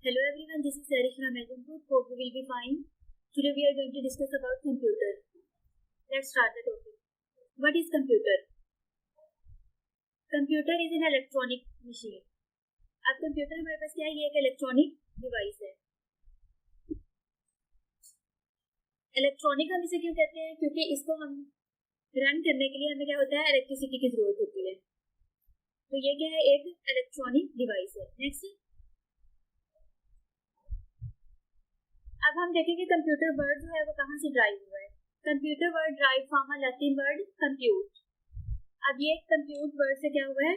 Hello everyone, this is Sarish from Amazon Group. Hope you will be fine. Today we are going to discuss about computer. Let's start the topic. What is computer? Computer is an electronic machine. अब computer हमारे पास क्या है? ये एक electronic device है. Electronic हम इसे क्यों कहते हैं? क्योंकि इसको हम रन करने के लिए हमें क्या होता है? इलेक्ट्रिसिटी की जरूरत होती है. तो ये क्या है? एक इलेक्ट्रॉनिक डिवाइस है. नेक्स्ट, अब हम देखेंगे कंप्यूटर वर्ड जो है वो कहाँ से ड्राइव हुआ है. Computer word drive from a Latin word compute. अब ये कंप्यूट वर्ड से क्या हुआ है?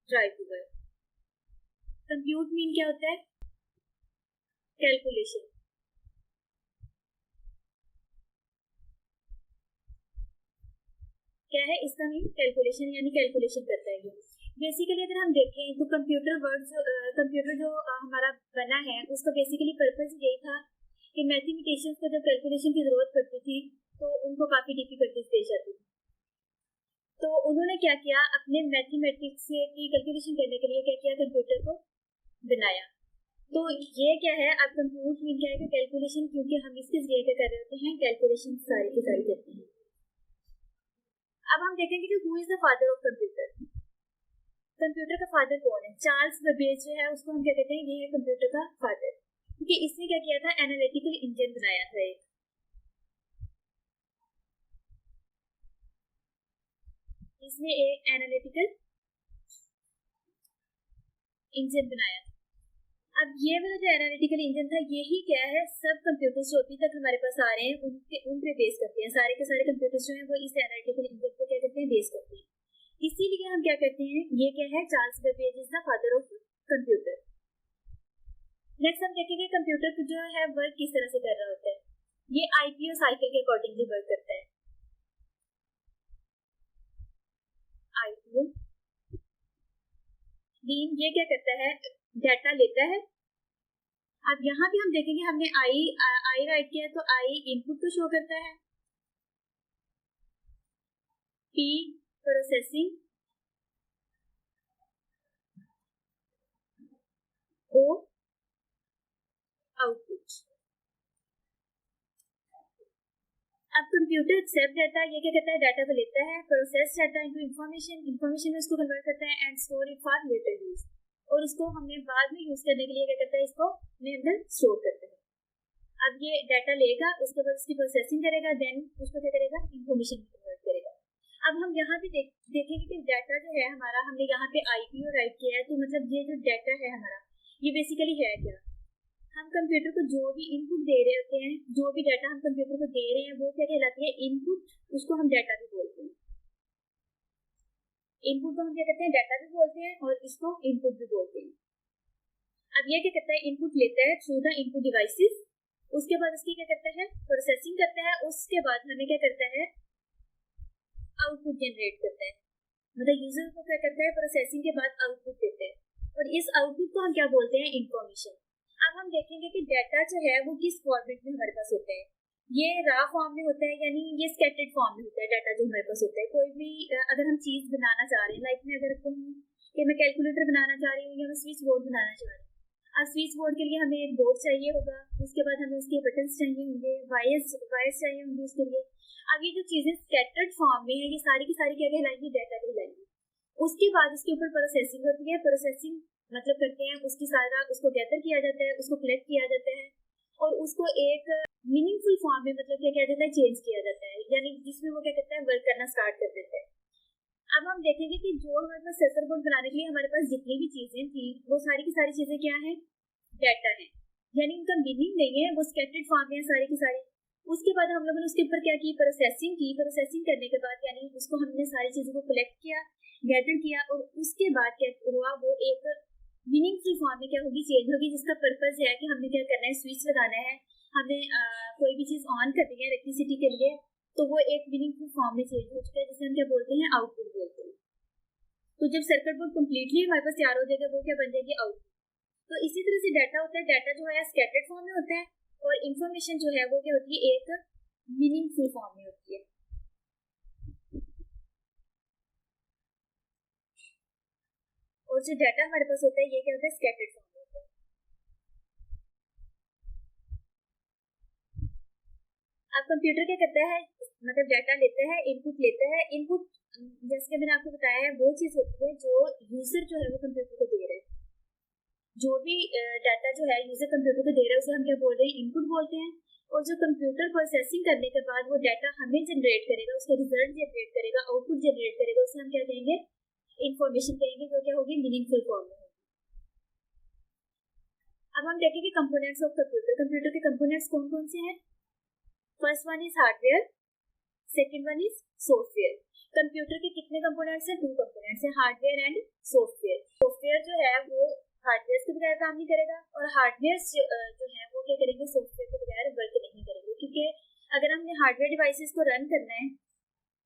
ड्राइव हुआ है. कंप्यूट मीन क्या होता है? कैलकुलेशन. क्या है इसका मीन? कैलकुलेशन, यानी कैलकुलेशन करता है. बेसिकली अगर हम देखें तो कंप्यूटर जो हमारा बना है उसका बेसिकली पर्पस यही था कि मैथमेटिशियंस को जब कैलकुलेशन की जरूरत पड़ती थी तो उनको काफी डिफिकल्टीज पेश आती थी. तो उन्होंने क्या किया, अपने मैथमेटिक्स की कैलकुलेशन करने के लिए क्या किया? कंप्यूटर को बनाया. तो ये क्या है? अब कंप्यूटर मीन क्या है? कैलकुलेशन, क्योंकि हम इसके जरिए क्या कर रहे होते हैं? कैलकुलेशन सारी की सारी करते हैं. अब हम देखेंगे कि who is the father of computer. Computer का फादर कौन है? चार्ल्स बेबेज जो है उसको हम क्या कहते हैं? ये है कंप्यूटर का फादर. क्योंकि इसने क्या किया था? एनालिटिकल इंजन बनाया था. इसने एक एनालिटिकल इंजन बनाया था. अब ये वाला जो एनालिटिकल इंजन था यही क्या है? सब कंप्यूटर्स जो अभी तक हमारे पास आ रहे हैं उन पे बेस करते हैं. सारे के सारे कंप्यूटर्स जो हैं वो इस एनालिटिकल इंजन पे क्या करते हैं? बेस करते हैं. इसीलिए हम क्या कहते हैं? ये क्या है? Charles Babbage is the father of computer. Next हम देखेंगे कंप्यूटर जो है वर्क किस तरह से कर रहा होता है. ये आईपीओ साइकिल के अकॉर्डिंगली वर्क करता है. आईपीओ मीन ये क्या करता है? डाटा लेता है. अब यहाँ भी हम देखेंगे हमने आई राइट किया तो आई इनपुट को शो करता है. पी प्रोसेसिंग, ओ आउटपुट. अब कंप्यूटर एक्सेप्ट डाटा, ये क्या करता है? डाटा को लेता है, प्रोसेस डाटा इनटू इंफॉर्मेशन में उसको कन्वर्ट करता है and store it for later use. और उसको हमने बाद में यूज करने के लिए क्या करता है? इसको अपने अंदर स्टोर करते हैं. अब ये डाटा लेगा, उसके बाद उसकी प्रोसेसिंग करेगा, देन उसको क्या करेगा? इंफॉर्मेशन में कन्वर्ट करेगा. अब हम यहाँ पे देखेंगे कि डाटा जो है हमारा, हमने यहाँ पे आईपीओ राइट किया है. तो मतलब ये जो डाटा है हमारा, ये बेसिकली है क्या? हम कंप्यूटर को जो भी इनपुट दे रहे होते हैं, जो भी डाटा हम कंप्यूटर को दे रहे हैं वो क्या कहलाती है? इनपुट. उसको हम डाटा भी बोलते हैं. इनपुट को हम क्या कहते हैं? डाटा भी बोलते हैं और इसको इनपुट भी बोलते हैं. अब ये क्या करता है? इनपुट लेता है थ्रू द इनपुट डिवाइसेस. उसके बाद उसकी क्या करता है? प्रोसेसिंग करता है. उसके बाद हमें क्या करता है? आउटपुट जनरेट करता है. मतलब यूजर को क्या करता है? प्रोसेसिंग के बाद आउटपुट देता है. और इस आउटपुट को हम क्या बोलते हैं? इंफॉर्मेशन. अब हम देखेंगे कि डाटा जो है वो किस फॉर्मेट में हमारे पास होता है. ये रा फॉर्म में होता है, यानी ये स्कैटर्ड फॉर्म में होता है. डाटा जो हमारे पास होता है, कोई भी अगर हम चीज बनाना चाह रहे हैं, लाइक में अगर कि मैं कैलकुलेटर बनाना चाह रही हूँ या मैं स्विच बोर्ड बनाना चाह रही हूँ. अब स्विच बोर्ड के लिए हमें एक बोर्ड चाहिए होगा, उसके बाद हमें उसके बटन्स चाहिए होंगे, वायर्स चाहिए होंगे उसके लिए. अब ये जो चीजें स्कैटर्ड फॉर्म में है, ये सारी की सारी क्या कहलाएंगी? डाटा कहलाएंगी. उसके बाद उसके ऊपर प्रोसेसिंग होती है. प्रोसेसिंग मतलब करते हैं उसकी सारा, उसको गैदर किया जाता है, उसको कलेक्ट किया जाता है और उसको एक मीनिंगफुल फॉर्म में मतलब क्या जाता है? चेंज किया जाता है, यानी जिसमें वो क्या करता है? वर्क करना स्टार्ट कर देता है. अब हम देखेंगे कि जो हमारे पास सर्किट बोर्ड बनाने के लिए हमारे पास जितनी भी चीजें थी वो सारी की सारी चीजें क्या है? डाटा है, यानी उनका मीनिंग नहीं है, वो स्कैटर्ड फॉर्म में है सारी की सारी. उसके बाद हम लोगों ने उसके ऊपर क्या की? प्रोसेसिंग की. प्रोसेसिंग करने के बाद यानी उसको हमने सारी चीजों को कलेक्ट किया, गैदर किया और उसके बाद क्या हुआ? वो एक मीनिंगफुल फॉर्म में क्या होगी? चेंज होगी, जिसका पर्पस है कि हमने क्या करना है? स्विच लगाना है, हमें कोई भी चीज ऑन करनी है इलेक्ट्रिसिटी के लिए, तो वो एक मीनिंगफुल फॉर्म में चेंज हो चुका है, जिसे हम क्या बोलते हैं? आउटपुट बोलते हैं. तो जब सर्किट बोर्ड कंप्लीटली हमारे पास तैयार हो जाएगा वो क्या बन जाएगी? आउटपुट. तो इसी तरह से डाटा होता है. डाटा जो है स्कैटर्ड फॉर्म में होता है और इंफॉर्मेशन जो है वो क्या होती है? एक मीनिंगफुल फॉर्म में होती है. और जो डाटा हमारे पास होता है ये क्या होता है? स्कैटर्ड फॉर्म में होता है. कंप्यूटर क्या करता है, मतलब डाटा लेता है, इनपुट लेता है। इनपुट जैसे कि मैंने आपको बताया है वो चीज होती है जो यूजर जो है वो कंप्यूटर को दे रहा है। जो भी डाटा जो है यूजर कंप्यूटर को दे रहा है उसे हम क्या बोल रहे हैं, इनपुट बोलते हैं। और जो कंप्यूटर प्रोसेसिंग करने के बाद वो डाटा हमें जनरेट करेगा, उसका रिजल्ट जनरेट करेगा, आउटपुट जनरेट करेगा, उसे हम क्या कहेंगे, इंफॉर्मेशन कहेंगे, जो क्या होगी, मीनिंगफुल फॉर्म में। अब हम देखेंगे कंपोनेंट्स ऑफ कंप्यूटर। कंप्यूटर के कंपोनेंट्स कौन कौन से हैं? First one is hardware, second one is software. Computer के कितने कंपोनेंट्स हैं? 2 कंपोनेंट्स हैं, हार्डवेयर एंड सॉफ्टवेयर। सॉफ्टवेयर जो है वो हार्डवेयर के बगैर काम नहीं करेगा, और हार्डवेयर जो है वो क्या करेंगे, सॉफ्टवेयर के बगैर वर्क नहीं करेंगे। क्योंकि अगर हमने हार्डवेयर डिवाइसेस को रन करना है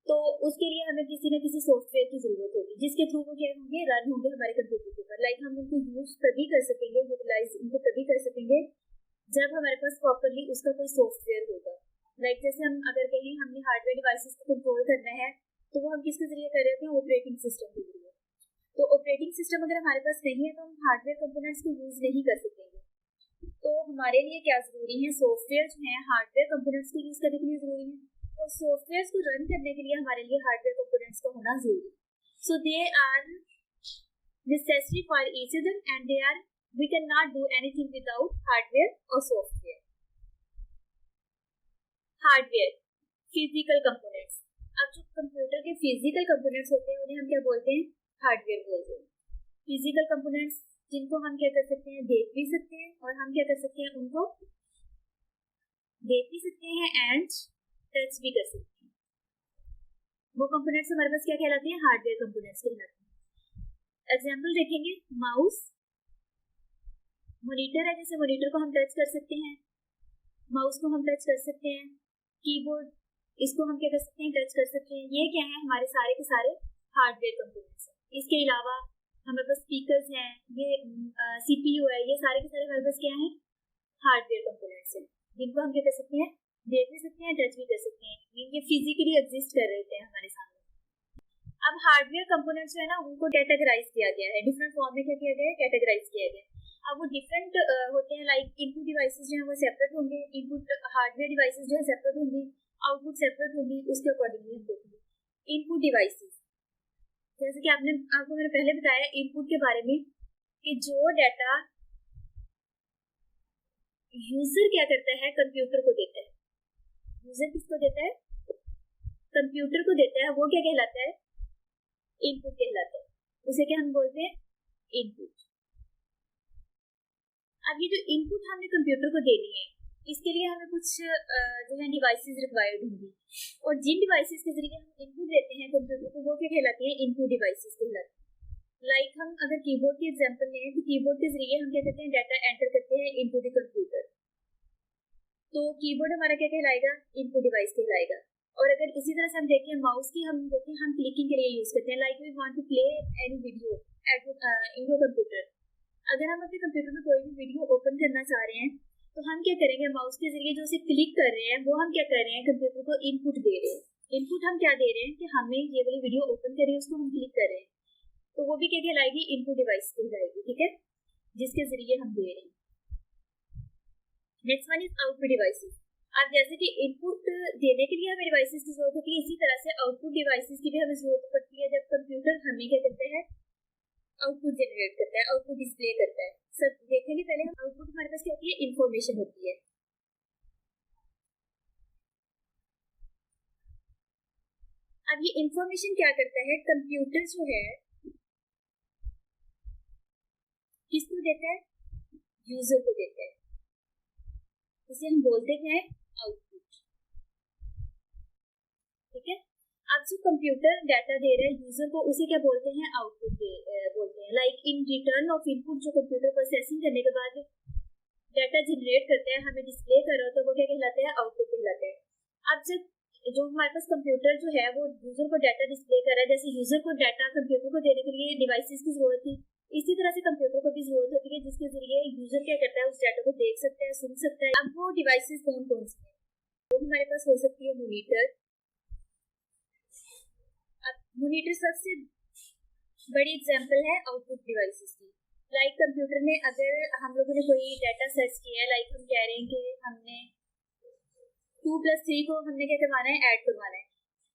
तो उसके लिए हमें किसी न किसी सॉफ्टवेयर की जरूरत होगी जिसके थ्रू वो क्या होंगे, रन होंगे हमारे कंप्यूटर के ऊपर। लाइक हम उनको यूज तभी कर सकेंगे, यूटिलाइज उनको तभी कर सकेंगे जब हमारे पास प्रॉपरली उसका कोई सॉफ्टवेयर होगा। लाइक जैसे हम अगर कहीं हमने हार्डवेयर डिवाइसेस को कंट्रोल करना है तो वो हम किसके जरिए कर रहे होते हैं, ऑपरेटिंग सिस्टम के जरिए। तो ऑपरेटिंग सिस्टम अगर हमारे पास नहीं है तो हम हार्डवेयर कंपोनेंट्स को यूज नहीं कर सकेंगे। तो हमारे लिए क्या जरूरी है, सॉफ्टवेयर जो है हार्डवेयर कंपोनेंट्स को यूज करने के लिए जरूरी है, और सॉफ्टवेयर को रन करने के लिए हमारे लिए हार्डवेयर कंपोनेंट्स का होना जरूरी है। So they are necessary for each other and they are, we can not do anything without hardware और सॉफ्टवेयर। Hardware, physical components. अब जो कंप्यूटर के फिजिकल कंपोनेंट्स होते हैं उन्हें हम क्या बोलते हैं, हार्डवेयर बोलते हैं। फिजिकल कंपोनेंट्स जिनको हम क्या कर सकते हैं, देख भी सकते हैं, और हम क्या कर सकते हैं, उनको देख भी सकते हैं एंड टच भी कर सकते हैं। वो कंपोनेंट्स हमारे पास क्या कहलाते हैं, हार्डवेयर कंपोनेंट्स कहलाते हैं। एग्जांपल देखेंगे, माउस, मॉनिटर है, जैसे मॉनिटर को हम टच कर सकते हैं, माउस को हम टच कर सकते हैं, कीबोर्ड इसको हम क्या कर सकते हैं, टच कर सकते हैं। ये क्या है, हमारे सारे के सारे हार्डवेयर कंपोनेंट्स हैं। इसके अलावा हमारे पास स्पीकर्स हैं, ये सीपीयू है, ये सारे के सारे हमारे पास क्या है, हार्डवेयर कंपोनेंट्स हैं, जिनको हम क्या कर सकते हैं, देख भी सकते हैं, टच भी कर सकते हैं। ये फिजिकली एग्जिस्ट कर रहे हैं हमारे सामने। अब हार्डवेयर कंपोनेंट्स जो है ना उनको कैटेगराइज किया गया है, डिफरेंट फॉर्म में क्या किया गया है, कैटेगराइज किया गया है। अब वो डिफरेंट होते हैं, लाइक इनपुट डिवाइसेस जो है वो सेपरेट होंगे, इनपुट हार्डवेयर डिवाइसेस जो है सेपरेट होंगी, आउटपुट सेपरेट होगी, उसके अकॉर्डिंगली हम देखेंगे। इनपुट डिवाइसेस, जैसे कि आपको मैंने पहले बताया इनपुट के बारे में कि जो डाटा यूजर क्या करता है, कंप्यूटर को देता है। यूजर किसको देता है, कंप्यूटर को देता है, वो क्या कहलाता है, इनपुट कहलाता है। उसे क्या हम बोलते हैं, इनपुट। अब ये जो इनपुट हमने कंप्यूटर को देनी है, इसके लिए हमें कुछ जो है डिवाइसेस रिक्वायर्ड होंगी, और जिन डिवाइसेस के जरिए हम इनपुट देते हैं कंप्यूटर को वो क्या कहलाती है, इनपुट डिवाइसेस कहलाती है। लाइक हम अगर कीबोर्ड की एग्जांपल लें तो कीबोर्ड के जरिए हम क्या करते हैं, डाटा एंटर करते हैं इनटू द कंप्यूटर। तो कीबोर्ड हमारा क्या कहलाएगा, इनपुट डिवाइस कहलाएगा। और अगर इसी तरह से हम देखें माउस की, हम देखें हम क्लिकिंग के लिए यूज करते हैं, like we want to play any video at in your computer. अगर हम अपने कंप्यूटर में कोई भी वीडियो ओपन करना चाह रहे हैं तो हम क्या करेंगे, माउस के जरिए जो उसे क्लिक कर रहे हैं वो हम क्या कर रहे हैं, कंप्यूटर को इनपुट दे रहे हैं। इनपुट हम क्या दे रहे हैं कि हमें ये वाली वीडियो ओपन करें, उसको हम क्लिक कर रहे हैं, तो वो भी क्या कहलाएगी, इनपुट डिवाइस कहलाएगी, ठीक है, जिसके जरिए हम दे रहे हैं। Next one is output devices. अब जैसे कि इनपुट देने के लिए हमें डिवाइसेस की जरूरत होती है, इसी तरह से आउटपुट डिवाइसेस की भी हमें जरूरत पड़ती है जब कंप्यूटर हमें क्या करते हैं, आउटपुट जनरेट करता है, आउटपुट डिस्प्ले करता है। सब देखेंगे पहले हम आउटपुट हमारे पास क्या होती है, इंफॉर्मेशन होती है। अब ये इंफॉर्मेशन क्या करता है, कंप्यूटर जो है किसको देता है, यूजर को देता है, इसे हम बोलते हैं आउटपुट, ठीक है। अब जो कंप्यूटर डाटा दे रहा है यूजर को उसे क्या बोलते हैं, आउटपुट बोलते हैं। Like in return of input, जो कंप्यूटर प्रोसेसिंग करने के बाद डाटा जनरेट करता है, हमें डिस्प्ले कर रहा हो, तो वो क्या कहलाता है, आउटपुट कहलाता है। अब जब जो हमारे पास कंप्यूटर जो है वो यूजर को डाटा डिस्प्ले कर रहा है, जैसे यूजर को डाटा कंप्यूटर को देने के लिए डिवाइसेस की जरूरत थी, इसी तरह से कंप्यूटर को भी जरूरत होती है जिसके जरिए यूजर क्या करता है, उस डाटा को देख सकता है, सुन सकता है। अब वो डिवाइसेस कौन कौन सी है, वो हमारे पास हो सकती है मॉनिटर। अब मॉनिटर सबसे बड़ी एग्जांपल है आउटपुट डिवाइसेस की। लाइक कंप्यूटर में अगर हम लोगों ने कोई डाटा सर्च किया है, लाइक हम कह रहे हैं कि हमने 2+3 को हमने क्या करवाना है, ऐड करवाना है।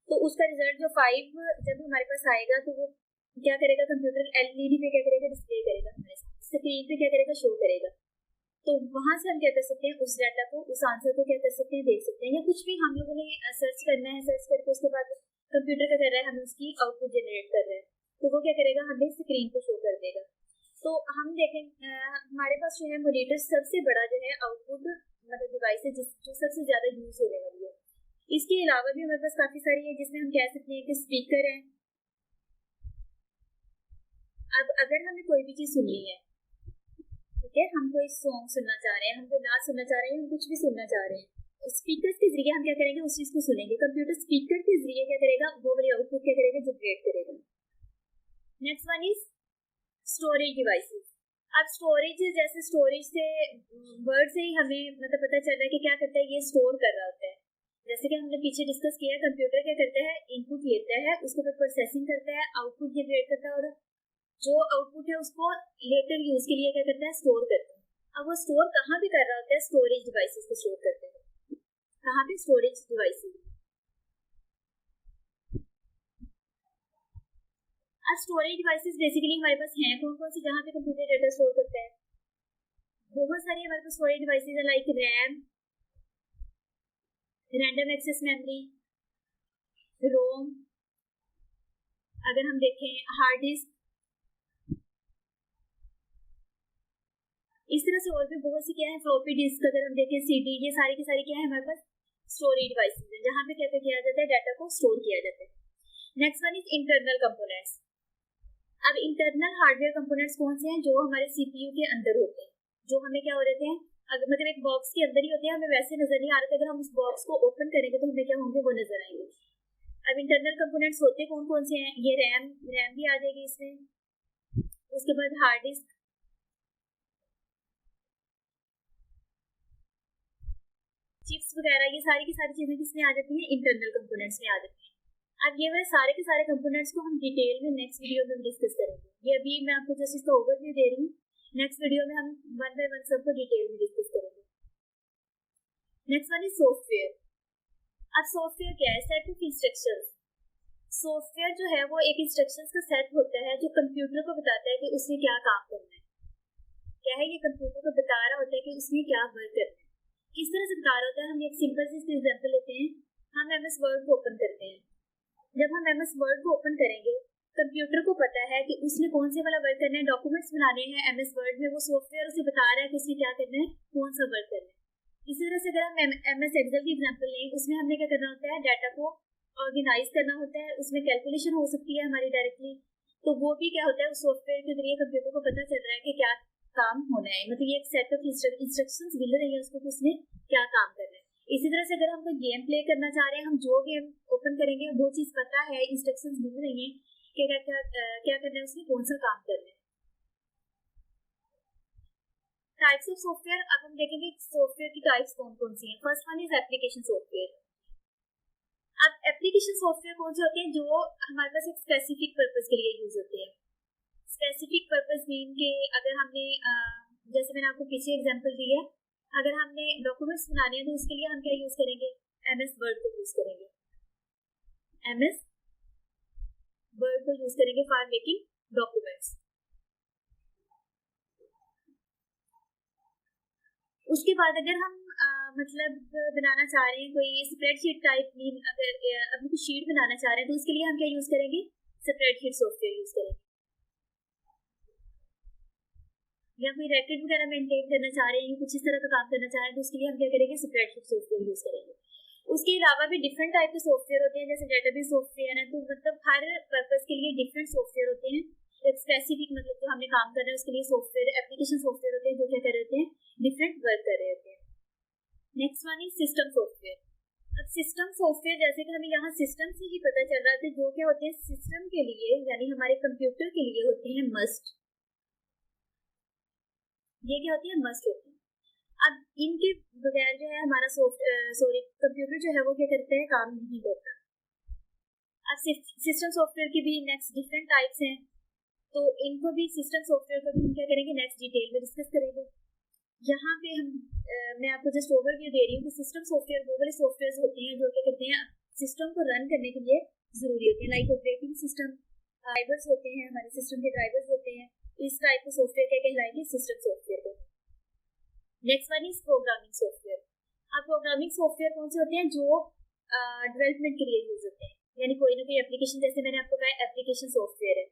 तो उसका रिजल्ट जो 5 जब हमारे पास आएगा तो वो क्या करेगा, कंप्यूटर एलईडी पे क्या करेगा, डिस्प्ले करेगा, हमारे स्क्रीन पे क्या करेगा, शो करेगा। तो वहां से हम क्या कर सकते हैं, उस डाटा को, उस आंसर को क्या कर सकते हैं, देख सकते हैं। या कुछ भी हम लोगों ने सर्च करना है, सर्च करके उसके बाद कंप्यूटर क्या कर रहा है, हमें उसकी आउटपुट जनरेट कर रहे हैं, तो वो क्या करेगा, हमें स्क्रीन पे शो कर देगा। तो हम देखें हमारे पास जो है मॉनिटर सबसे बड़ा जो है आउटपुट मतलब डिवाइस है जो सबसे ज्यादा यूज होने वाली है। इसके अलावा भी हमारे पास काफी सारी है जिसमें हम कह सकते हैं कि स्पीकर है। अब अगर हमें कोई भी चीज सुननी है, ठीक है, हम कोई सॉन्ग सुनना चाह रहे हैं, हम कोई नाच सुनना चाह रहे हैं, हम कुछ भी सुनना चाह रहे हैं, स्पीकर के जरिए हम क्या करेंगे, उस चीज को सुनेंगे। कंप्यूटर स्पीकर के जरिए क्या करेगा, वो वाली आउटपुट क्या करेगा, जनरेट करेगा। Next one is storage devices. अब स्टोरेज, जैसे स्टोरेज से वर्ड से ही हमें मतलब पता चल रहा है कि क्या करता है, ये स्टोर कर रहा होता है। जैसे कि हमने पीछे डिस्कस किया है, कंप्यूटर क्या करता है, इनपुट लेता है, उसके बाद प्रोसेसिंग करता है, आउटपुट जनरेट करता है, और जो आउटपुट है उसको लेटर यूज के लिए क्या करता है, स्टोर करता है। अब वो स्टोर कहाँ पे कर रहा होता है, स्टोरेज डिवाइसेस पे स्टोर करते हैं। कहाँ पे, स्टोरेज डिवाइसेस। अब स्टोरेज डिवाइसेस बेसिकली हमारे पास हैं कौन कौन सी, जहाँ पे कंप्यूटर डाटा स्टोर करता है। बहुत सारे हमारे पास स्टोरेज डिवाइसेस है, like RAM, random access memory, ROM, अगर हम देखें हार्ड डिस्क, इस तरह से और भी बहुत सी क्या है, फ्लॉपी डिस्क, अगर हम देखें सीडी, ये सारी की सारी क्या है हमारे पास स्टोरेज डिवाइसेस है, जहाँ पे क्या किया जाता है, डाटा को स्टोर किया जाता है। Next one is internal components. अब इंटरनल हार्डवेयर कंपोनेंट्स कौन से हैं, जो हमारे सीपीयू के अंदर होते हैं, जो हमें क्या हो रहे हैं, अगर मतलब एक बॉक्स के अंदर ही होते हैं, हमें वैसे नजर नहीं आ रहे थे, अगर हम उस बॉक्स को ओपन करेंगे तो हमें क्या होंगे, वो नजर आएंगे। अब इंटरनल कंपोनेंट्स होते कौन कौन से हैं, ये रैम भी आ जाएगी इसमें, उसके बाद हार्ड डिस्क, चिप्स वगैरह, ये सारी की सारी चीजें किसमें आ जाती हैं, इंटरनल कंपोनेंट्स में आ जाती हैं। अब ये वाले सारे के सारे कंपोनेंट्स को हम डिटेल में नेक्स्ट वीडियो में डिस्कस करेंगे। ये अभी मैं आपको जस्ट इसका ओवरव्यू दे रही हूँ, नेक्स्ट वीडियो में हम वन बाय वन सबको डिटेल में डिस्कस करेंगे। Next one is software. अब सॉफ्टवेयर क्या है, सेट ऑफ इंस्ट्रक्शंस। सॉफ्टवेयर जो है वो एक इंस्ट्रक्शंस का सेट होता है जो कंप्यूटर को बताता है कि उसने क्या काम करना है। क्या है, ये कंप्यूटर को बता रहा होता है कि उसने क्या वर्क करना है। किस तरह से बता रहा होता है, हम एक सिंपल सी एग्जांपल लेते हैं। हम एमएस वर्ड को ओपन करते हैं। जब हम एमएस वर्ड को ओपन करेंगे, कंप्यूटर को पता है कि उसने कौन से वाला वर्क करना है, डॉक्यूमेंट्स बनाने हैं एमएस वर्ड में, वो सॉफ्टवेयर उसे बता रहा है कि उसने क्या करना है, कौन सा वर्क करना है। इसी तरह से अगर हम एमएस एक्सेल की एग्जांपल लें, उसमें हमने क्या करना होता है, डाटा को ऑर्गेनाइज करना होता है, उसमें कैलकुलेशन हो सकती है हमारी डायरेक्टली, तो वो भी क्या होता है, उस सॉफ्टवेयर के जरिए कंप्यूटर को पता चल रहा है कि क्या काम होना है, मतलब ये एक सेट ऑफ इंस्ट्रक्शंस मिल रही है उसको कि उसने क्या काम करना है। इसी तरह से अगर हम कोई गेम प्ले करना चाह रहे हैं, हम जो गेम ओपन करेंगे वो चीज पता है, इंस्ट्रक्शंस मिल रही हैं कि क्या करना है, उसने कौन सा काम करना है। टाइप्स ऑफ सॉफ्टवेयर, अब हम देखेंगे सॉफ्टवेयर की टाइप्स कौन कौन सी हैं। First one is application software. अब एप्लीकेशन सॉफ्टवेयर कौन से होते हैं, जो हमारे पास एक स्पेसिफिक पर्पज के लिए यूज होते हैं। स्पेसिफिक पर्पज मीन के अगर हमने जैसे मैंने आपको पीछे एग्जांपल दी है, अगर हमने डॉक्यूमेंट्स बनाने हैं तो उसके लिए हम क्या यूज करेंगे, एमएस वर्ड को यूज करेंगे, एमएस वर्ड को यूज करेंगे फॉर मेकिंग डॉक्यूमेंट्स। उसके बाद अगर हम मतलब बनाना चाह रहे हैं कोई स्प्रेडशीट टाइप, मीन अगर अपनी कोई शीट बनाना चाह रहे हैं तो उसके लिए हम क्या यूज करेंगे, स्प्रेडशीट सॉफ्टवेयर यूज करेंगे। या कोई रैकेट वगैरह मेंटेन करना चाह रहे हैं, कुछ इस तरह का काम करना चाह रहे हैं तो उसके लिए हम क्या करेंगे, स्प्रेडशीट सॉफ्टवेयर यूज करेंगे। उसके अलावा भी डिफरेंट टाइप के सॉफ्टवेयर होते हैं, जैसे डेटाबेस सॉफ्टवेयर है, तो मतलब हर पर्पज के लिए डिफरेंट सॉफ्टवेयर होते हैं। एक स्पेसिफिक मतलब जो हमने काम करना है उसके लिए सॉफ्टवेयर, एप्लीकेशन सॉफ्टवेयर होते हैं जो क्या कर रहे होते हैं, डिफरेंट वर्क कर रहे होते हैं। Next one is system software. अब सिस्टम सॉफ्टवेयर, जैसे कि हमें यहाँ सिस्टम से ही पता चल रहा था, जो क्या होते हैं सिस्टम के लिए, यानी हमारे कंप्यूटर के लिए होते हैं मस्ट। ये क्या होती है, मस्ट होती है। अब इनके बगैर जो है हमारा कंप्यूटर जो है वो क्या करता है, काम नहीं करता। अब सिस्टम सॉफ्टवेयर की भी नेक्स्ट डिफरेंट टाइप्स हैं, तो इनको भी सिस्टम सॉफ्टवेयर को भी हम क्या करेंगे, नेक्स्ट डिटेल में डिस्कस करेंगे। यहाँ पे मैं आपको जस्ट ओवरव्यू दे रही हूँ कि सिस्टम सॉफ्टवेयर वो वाले सॉफ्टवेयर होते हैं जो क्या कहते हैं सिस्टम को रन करने के लिए जरूरी होते हैं, लाइक ऑपरेटिंग सिस्टम ड्राइवर्स होते हैं, हमारे सिस्टम के ड्राइवर्स होते हैं, इस टाइप के सॉफ्टवेयर क्या कहलाएंगे, सिस्टम सॉफ्टवेयर को। Next one is programming software. अब प्रोग्रामिंग सॉफ्टवेयर कौन से होते हैं, जो डेवलपमेंट के लिए यूज होते हैं, यानी कोई ना कोई एप्लीकेशन, जैसे मैंने आपको कहा एप्लीकेशन सॉफ्टवेयर है,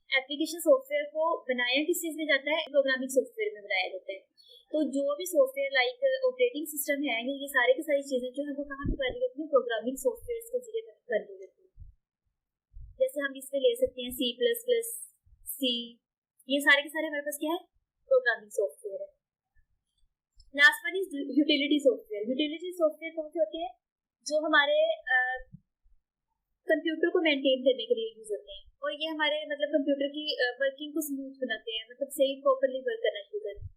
एप्लीकेशन सॉफ्टवेयर को बनाया किस चीज में जाता है, प्रोग्रामिंग सॉफ्टवेयर में बनाया जाता है। तो जो भी सॉफ्टवेयर लाइक ऑपरेटिंग सिस्टम है, ये सारे की सारी चीजें जो है वो कहाँ पे करनी होती है, प्रोग्रामिंग सॉफ्टवेयर के जरिए करनी होती है। जैसे हम इसमें ले सकते हैं C++, C, ये सारे के सारे हमारे पास क्या है, प्रोग्रामिंग सॉफ्टवेयर है। Last one is utility software. Utility software कौन से होते हैं, जो हमारे कंप्यूटर को मेंटेन करने के लिए यूज होते हैं, और ये हमारे मतलब कंप्यूटर की वर्किंग को स्मूथ बनाते हैं, मतलब सही प्रॉपरली वर्क करना शुरू करते हैं।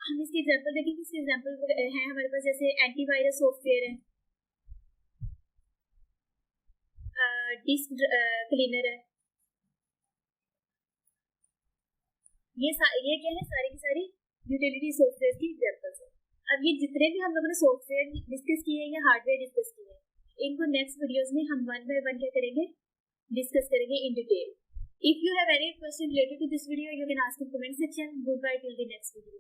हम इसकी एग्जांपल देखेंगे, इसके एग्जांपल है हमारे पास, जैसे एंटीवायरस सॉफ्टवेयर है, डिस्क क्लीनर है, ये क्या है, सारी की सारी यूटिलिटी सॉफ्टवेयर की एग्जांपल्स है। अब ये जितने भी हम लोगों ने सॉफ्टवेयर डिस्कस किए हैं या हार्डवेयर डिस्कस किए हैं, इनको नेक्स्ट वीडियोस में हम वन बाय वन क्या करेंगे, डिस्कस करेंगे in detail. If you have any question related to this video, you can ask in comment section. Goodbye till the next video.